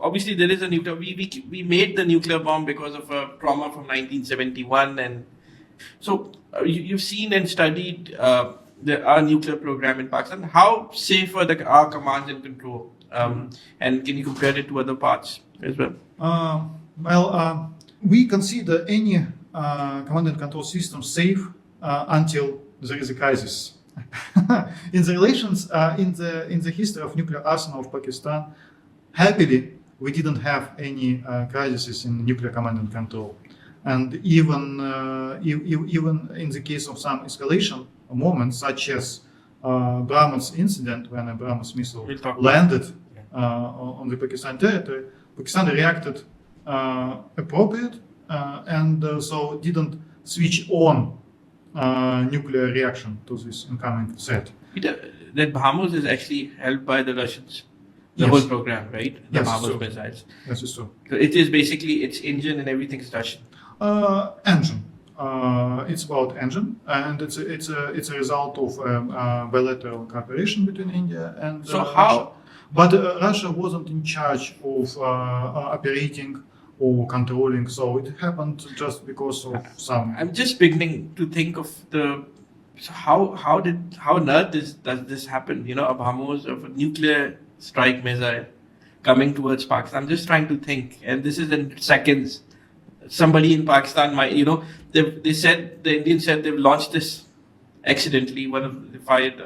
obviously there is a nuclear. We made the nuclear bomb because of a trauma from 1971, and so you've seen and studied our nuclear program in Pakistan. How safe are our commands and control? And can you compare it to other parts as well? We consider any command and control system safe until there is a crisis. In the relations, in the history of nuclear arsenal of Pakistan, happily we didn't have any crises in nuclear command and control, and even in the case of some escalation moments, such as BrahMos incident, when a BrahMos missile landed on the Pakistan territory, Pakistan reacted appropriate and so didn't switch on nuclear reaction to this incoming threat. That BrahMos is actually held by the Russians, the Yes. whole program, right? The Yes, BrahMos so. missiles. Yes, it's true. So it is basically its engine and everything is Russian. Engine. It's about engine, and it's a result of bilateral cooperation between India and So Russia. how? But Russia wasn't in charge of operating or controlling, so it happened just because of some. I'm just beginning to think of how on earth does this happen? You know, a BrahMos of a nuclear strike missile coming towards Pakistan. I'm just trying to think, and this is in seconds. Somebody in Pakistan might, they said, the Indians said they've launched this accidentally. They fired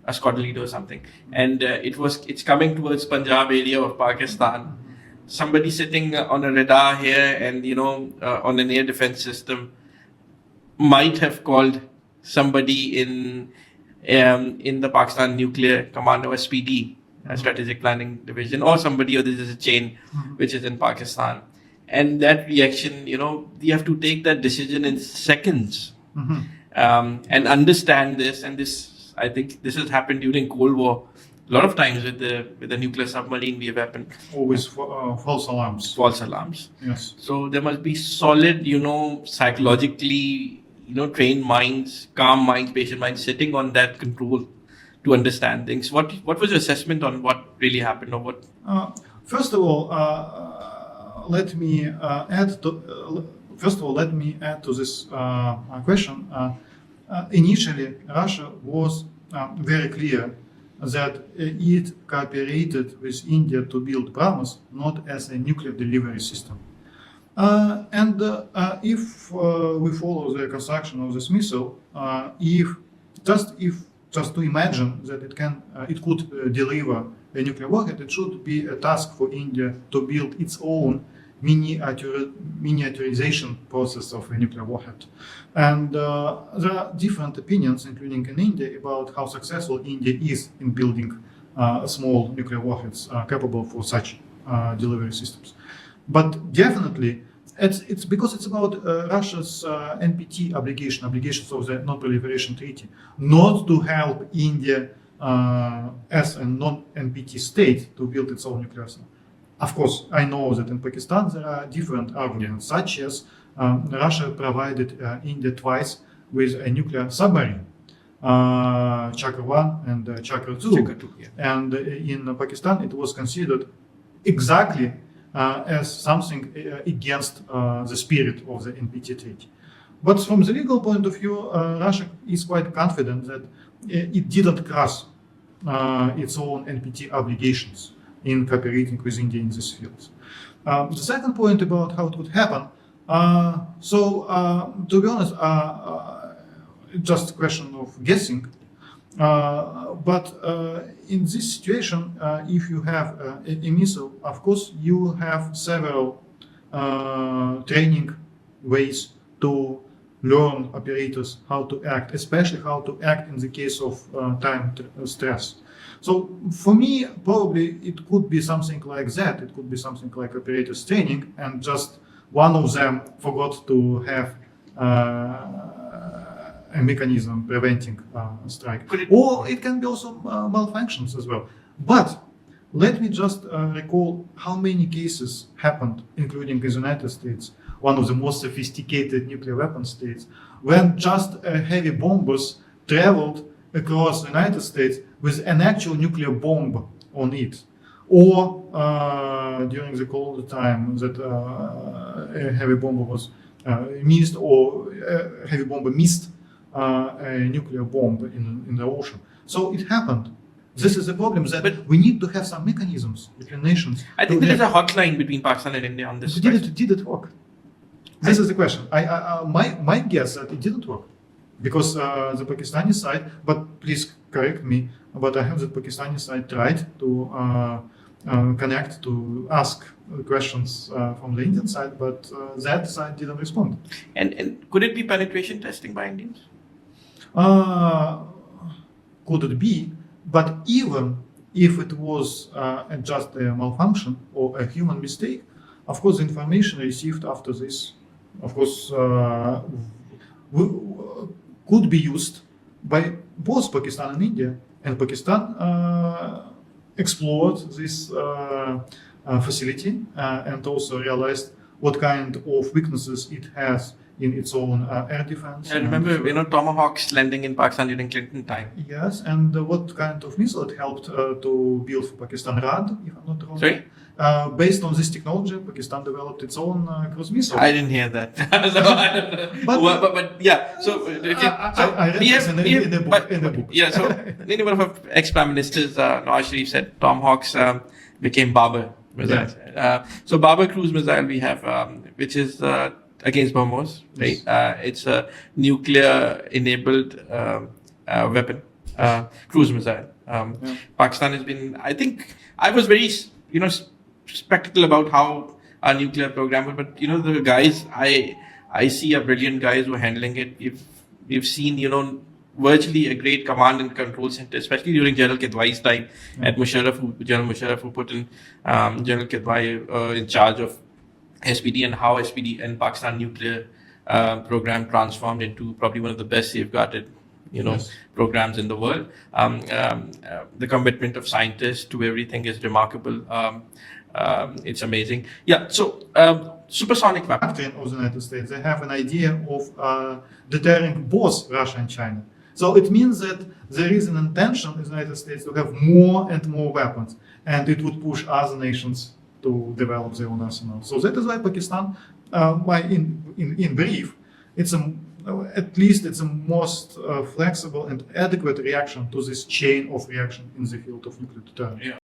a squad leader or something, and it's coming towards Punjab area of Pakistan. Somebody sitting on a radar here and on an air defense system might have called somebody in the Pakistan Nuclear Command or SPD, Strategic Planning Division, or somebody, or this is a chain which is in Pakistan. And that reaction, you have to take that decision in seconds and understand this. And this, I think, this has happened during Cold War. A lot of times with the nuclear submarine we have happened. Always false alarms. False alarms. Yes. So there must be solid, psychologically, trained minds, calm minds, patient minds, sitting on that control to understand things. What was your assessment on what really happened, or what? First of all, let me add to this question. Initially, Russia was very clear that it cooperated with India to build BrahMos not as a nuclear delivery system. And if we follow the construction of this missile, just to imagine that it could deliver a nuclear warhead, it should be a task for India to build its own miniaturization process of a nuclear warhead. And there are different opinions, including in India, about how successful India is in building small nuclear warheads capable for such delivery systems. But definitely, it's because it's about Russia's NPT obligations of the Non-Proliferation Treaty, not to help India as a non-NPT state to build its own nuclear arsenal. Of course, I know that in Pakistan there are different arguments, such as Russia provided India twice with a nuclear submarine, Chakra 1 and Chakra 2. And in Pakistan it was considered exactly as something against the spirit of the NPT treaty. But from the legal point of view, Russia is quite confident that it didn't cross its own NPT obligations in cooperating with India in these fields. The second point about how it could happen, to be honest, just a question of guessing. But in this situation, if you have a missile, of course, you have several training ways to learn operators how to act, especially how to act in the case of time stress. So for me, probably it could be something like that. It could be something like operators training, and just one of them forgot to have a mechanism preventing strike. Or it can be also malfunctions as well. But let me just recall how many cases happened, including the United States, one of the most sophisticated nuclear weapon states, when just heavy bombers traveled across the United States with an actual nuclear bomb on it. Or during the cold time that a heavy bomber was missed, or a heavy bomber missed a nuclear bomb in the ocean. So it happened. This is the problem, that we need to have some mechanisms between nations. I think there is a hotline between Pakistan and India on this. Did it work? This is the question. My guess that it didn't work, because the Pakistani side, but please correct me, but I have the Pakistani side tried to connect, to ask questions from the Indian side, but that side didn't respond. And could it be penetration testing by Indians? Could it be? But even if it was just a malfunction or a human mistake, of course, the information received after this, of course, could be used by both Pakistan and India. And Pakistan explored this facility and also realized what kind of weaknesses it has in its own air defense. I remember, Tomahawks landing in Pakistan during Clinton time. Yes, and what kind of missile it helped to build for Pakistan, RAD, if I'm not wrong. Sorry? Based on this technology, Pakistan developed its own cruise missile. I didn't hear that. So, I don't know. But yeah, so I read this in the book. Yeah, so one of our ex-prime ministers, Nawaz Sharif, said Tomahawks became Barber missiles. Yeah. So Barber cruise missile we have, which is against BrahMos, right? Yes. It's a nuclear-enabled weapon, cruise missile. Pakistan has been, I think, I was very, spectacle about how our nuclear program, but the guys I see are brilliant guys who are handling it. We've seen, virtually a great command and control center, especially during General Kidwai's time at General Musharraf, who put in General Kidwai in charge of SPD, and how SPD and Pakistan nuclear program transformed into probably one of the best safeguarded programs in the world. The commitment of scientists to everything is remarkable. It's amazing. Yeah, so supersonic weapons. Doctrine of the United States, they have an idea of deterring both Russia and China. So it means that there is an intention in the United States to have more and more weapons, and it would push other nations to develop their own arsenal. So that is why Pakistan, in brief, at least it's the most flexible and adequate reaction to this chain of reaction in the field of nuclear deterrence. Yeah.